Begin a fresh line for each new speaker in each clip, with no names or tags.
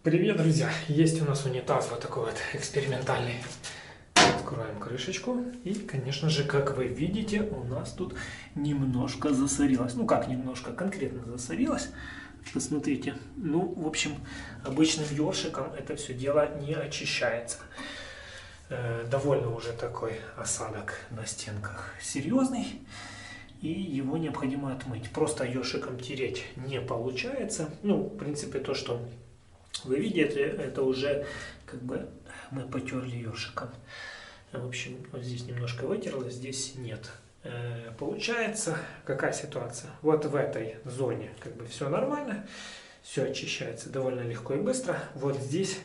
Привет, друзья! Есть у нас унитаз вот такой вот экспериментальный. Откроем крышечку. И, конечно же, как вы видите, у нас тут немножко засорилось. Ну, как немножко, конкретно засорилось. Посмотрите. Ну, в общем, обычным ёршиком это все дело не очищается. Довольно уже такой осадок на стенках серьезный. И его необходимо отмыть. Просто ёршиком тереть не получается. Ну, в принципе, то, что вы видите, это уже как бы мы потерли ёршиком. В общем, вот здесь немножко вытерлось, здесь нет. Получается, какая ситуация? Вот в этой зоне как бы все нормально, все очищается довольно легко и быстро. Вот здесь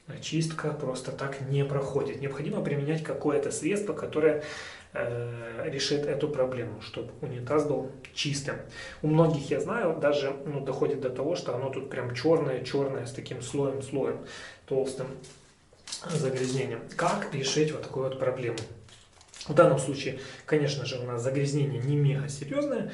очистка просто так не проходит. Необходимо применять какое-то средство, которое решит эту проблему, чтобы унитаз был чистым. У многих, я знаю, даже доходит до того, что оно тут прям черное с таким слоем толстым загрязнением. Как решить вот такую вот проблему? В данном случае, конечно же, у нас загрязнение не мега серьезное,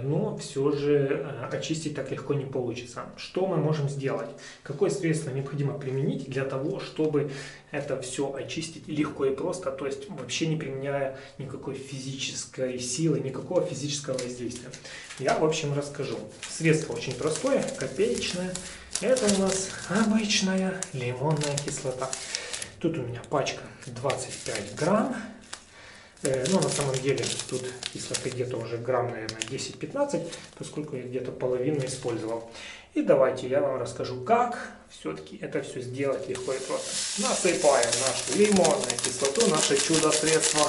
но все же очистить так легко не получится. Что мы можем сделать? Какое средство необходимо применить для того, чтобы это все очистить легко и просто, то есть вообще не применяя никакой физической силы, никакого физического воздействия? Я, в общем, расскажу. Средство очень простое, копеечное. Это у нас обычная лимонная кислота. Тут у меня пачка 25 грамм. Но на самом деле тут кислоты где-то уже грамм, наверное, 10-15, поскольку я где-то половину использовал. И давайте я вам расскажу, как все-таки это все сделать легко и просто. Насыпаем нашу лимонную кислоту, наше чудо-средство.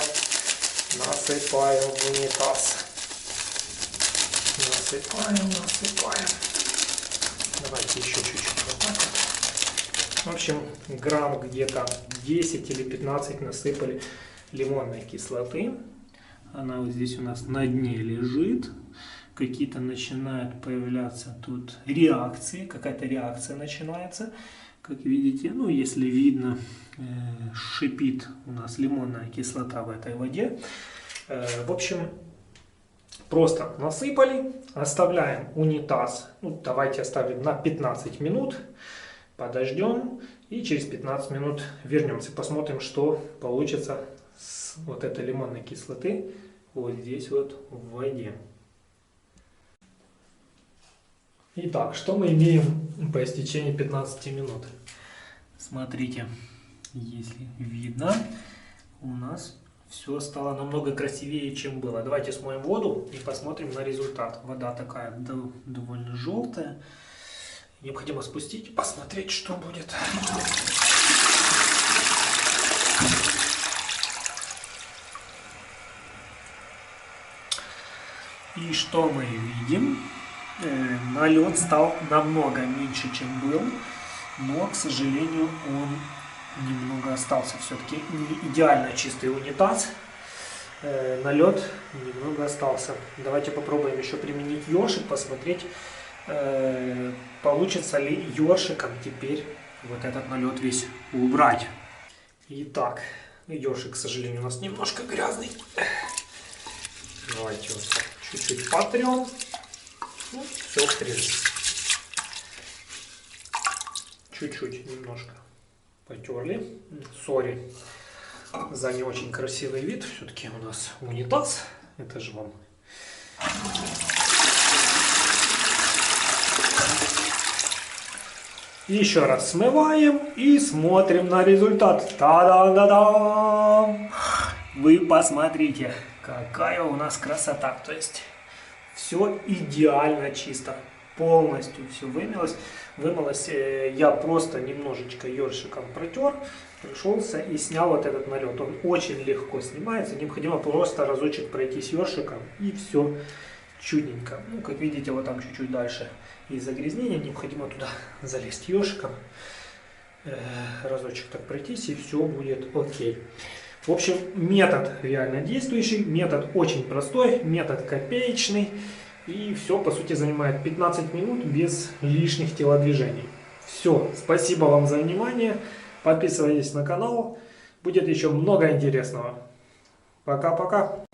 Насыпаем в унитаз. Насыпаем. Давайте еще чуть-чуть вот так вот. В общем, грамм где-то 10 или 15 насыпали лимонной кислоты. Она вот здесь у нас на дне лежит. Какие-то начинают появляться тут реакции. Какая-то реакция начинается. Как видите, ну если видно, шипит у нас лимонная кислота в этой воде. В общем, просто насыпали. Оставляем унитаз. Ну, давайте оставим на 15 минут. Подождем. И через 15 минут вернемся. Посмотрим, что получится с вот этой лимонной кислоты вот здесь вот в воде. Итак, что мы имеем по истечении 15 минут? Смотрите, если видно, у нас все стало намного красивее, чем было. Давайте смоем воду и посмотрим на результат. Вода такая довольно желтая. Необходимо спустить, посмотреть, что будет. И что мы видим? Налет стал намного меньше, чем был, но, к сожалению, он немного остался. Все-таки не идеально чистый унитаз. Налет немного остался. Давайте попробуем еще применить ёршик, посмотреть, получится ли ёршиком теперь вот этот налет весь убрать. Итак, ёршик, к сожалению, у нас немножко грязный. Давайте вот чуть-чуть потрем. Ну, все, в принципе. Чуть-чуть, немножко потерли. Сори за не очень красивый вид. Все-таки у нас унитаз. Это же вам. Еще раз смываем и смотрим на результат. Та-да-да-да! Вы посмотрите, какая у нас красота. То есть все идеально чисто. Полностью все вымылось. Я просто немножечко ёршиком протер, пришелся и снял вот этот налет. Он очень легко снимается. Необходимо просто разочек пройтись ёршиком и все чудненько. Ну, как видите, вот там чуть-чуть дальше из загрязнения. Необходимо туда залезть ёршиком. Разочек так пройтись, и все будет окей. В общем, метод реально действующий, метод очень простой, метод копеечный. И все, по сути, занимает 15 минут без лишних телодвижений. Все, спасибо вам за внимание. Подписывайтесь на канал, будет еще много интересного. Пока-пока.